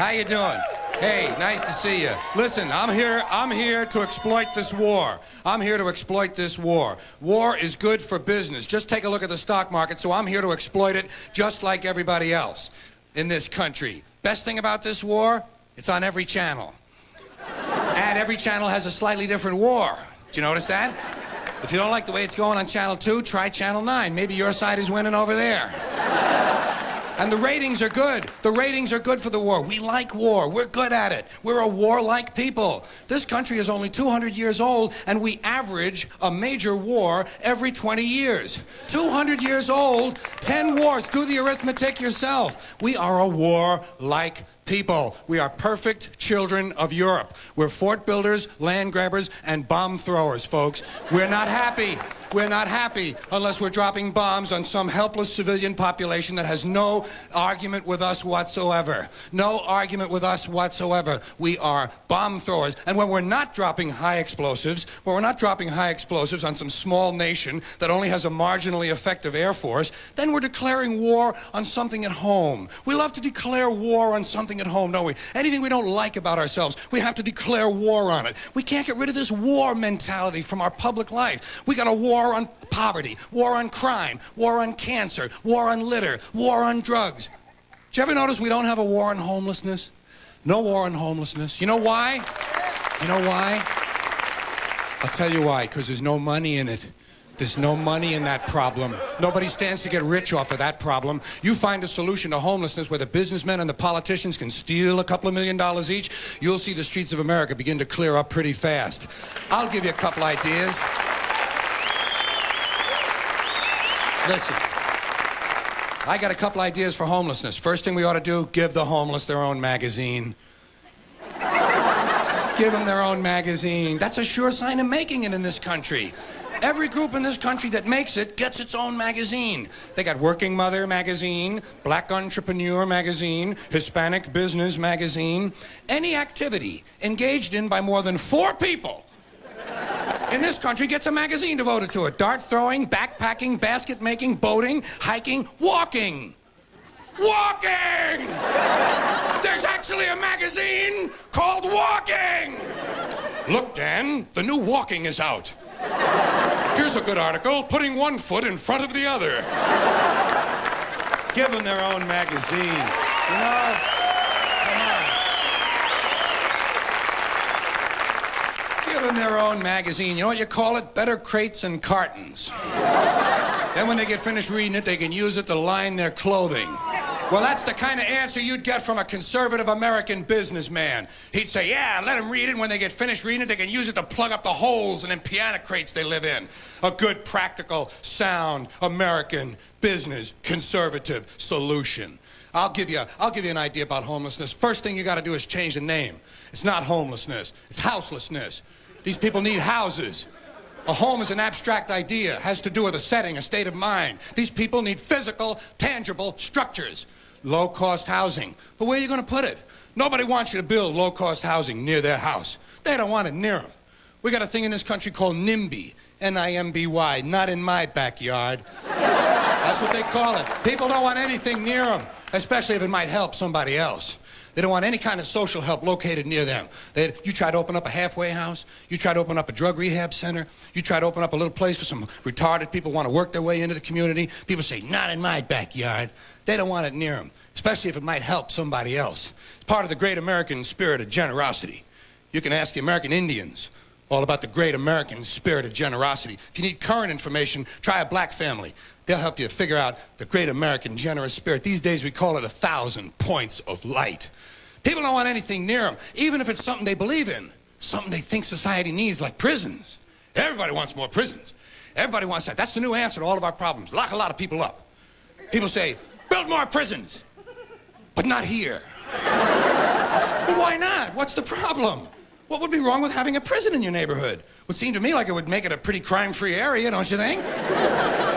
How you doing? Hey, nice to see you. Listen, I'm here to exploit this war. I'm here to exploit this war. War is good for business. Just take a look at the stock market, so I'm here to exploit it just like everybody else in this country. Best thing about this war, it's on every channel. And every channel has a slightly different war. Did you notice that? If you don't like the way it's going on Channel 2, try Channel 9. Maybe your side is winning over there. And the ratings are good. The ratings are good for the war. We like war. We're good at it. We're a warlike people. This country is only 200 years old, and we average a major war every 20 years. 200 years old, 10 wars. Do the arithmetic yourself. We are a warlike people. We are perfect children of Europe. We're fort builders, land grabbers, and bomb throwers, folks. We're not happy. We're not happy unless we're dropping bombs on some helpless civilian population that has no argument with us whatsoever. No argument with us whatsoever. We are bomb throwers. And when we're not dropping high explosives, on some small nation that only has a marginally effective air force, then we're declaring war on something at home. We love to declare war on something at home, don't we? Anything we don't like about ourselves, we have to declare war on it. We can't get rid of this war mentality from our public life. We got a war on poverty, war on crime, war on cancer, war on litter, war on drugs. Did you ever notice we don't have a war on homelessness? No war on homelessness. You know why? You know why? I'll tell you why, because there's no money in it. There's no money in that problem. Nobody stands to get rich off of that problem. You find a solution to homelessness where the businessmen and the politicians can steal a couple of $1 million each, you'll see the streets of America begin to clear up pretty fast. I'll give you a couple ideas. Listen, I got a couple ideas for homelessness. First thing we ought to do, give the homeless their own magazine. Give them their own magazine. That's a sure sign of making it in this country. Every group in this country that makes it gets its own magazine. They got Working Mother magazine, Black Entrepreneur magazine, Hispanic Business magazine. Any activity engaged in by more than 4 people in this country gets a magazine devoted to it. Dart throwing, backpacking, basket making, boating, hiking, walking. Walking! There's actually a magazine called Walking! Look, Dan, the new Walking is out. Here's a good article, putting one foot in front of the other. Give them their own magazine. You know, come on. Give them their own magazine. You know what you call it? Better crates and cartons. Then when they get finished reading it, they can use it to line their clothing. Well, that's the kind of answer you'd get from a conservative American businessman. He'd say, yeah, let them read it. When they get finished reading it, they can use it to plug up the holes in them piano crates they live in. A good, practical, sound, American business conservative solution. I'll give you an idea about homelessness. First thing you got to do is change the name. It's not homelessness. It's houselessness. These people need houses. A home is an abstract idea. It has to do with a setting, a state of mind. These people need physical, tangible structures. Low-cost housing. But where are you going to put it? Nobody wants you to build low-cost housing near their house. They don't want it near them. We got a thing in this country called NIMBY. N-I-M-B-Y. Not in my backyard. That's what they call it. People don't want anything near them, especially if it might help somebody else. They don't want any kind of social help located near them. You try to open up a halfway house. You try to open up a drug rehab center. You try to open up a little place for some retarded people who want to work their way into the community. People say, not in my backyard. They don't want it near them, especially if it might help somebody else. It's part of the great American spirit of generosity. You can ask the American Indians all about the great American spirit of generosity. If you need current information, try a black family. They'll help you figure out the great American generous spirit. These days we call it 1,000 points of light. People don't want anything near them, even if it's something they believe in, something they think society needs, like prisons. Everybody wants more prisons. Everybody wants that. That's the new answer to all of our problems. Lock a lot of people up. People say, build more prisons, but not here. Well, why not? What's the problem? What would be wrong with having a prison in your neighborhood? Would seem to me like it would make it a pretty crime-free area, don't you think?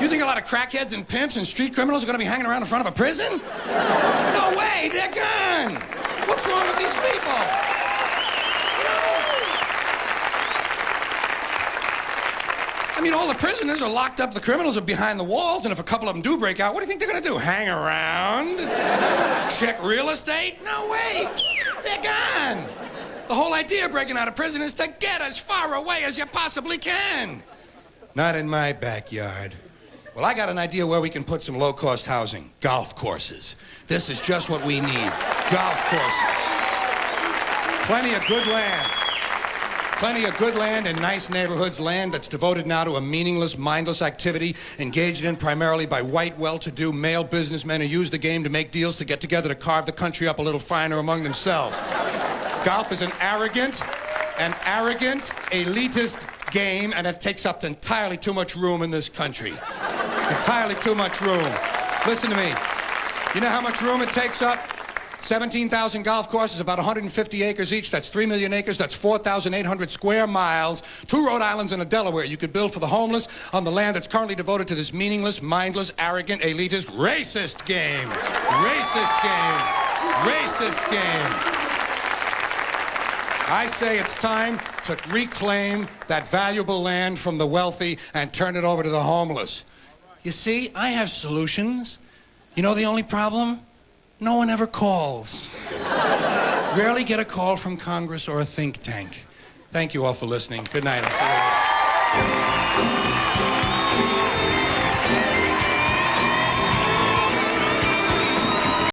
You think a lot of crackheads and pimps and street criminals are going to be hanging around in front of a prison? No way, they're gone. What's wrong with these people? You know? I mean, all the prisoners are locked up, the criminals are behind the walls, and if a couple of them do break out, what do you think they're gonna do? Hang around? Check real estate? No, wait. They're gone. The whole idea of breaking out of prison is to get as far away as you possibly can. Not in my backyard. Well, I got an idea where we can put some low-cost housing. Golf courses. This is just what we need. Golf courses. Plenty of good land. Plenty of good land in nice neighborhoods, land that's devoted now to a meaningless, mindless activity engaged in primarily by white, well-to-do male businessmen who use the game to make deals to get together to carve the country up a little finer among themselves. Golf is an arrogant, elitist game, and it takes up entirely too much room in this country. Entirely too much room. Listen to me. You know how much room it takes up? 17,000 golf courses, about 150 acres each. That's 3 million acres. That's 4,800 square miles. 2 Rhode Islands and a Delaware you could build for the homeless on the land that's currently devoted to this meaningless, mindless, arrogant, elitist, racist game. Racist game. Racist game. I say it's time to reclaim that valuable land from the wealthy and turn it over to the homeless. You see, I have solutions. You know the only problem? No one ever calls. Rarely get a call from Congress or a think tank. Thank you all for listening. Good night. I'll see you later.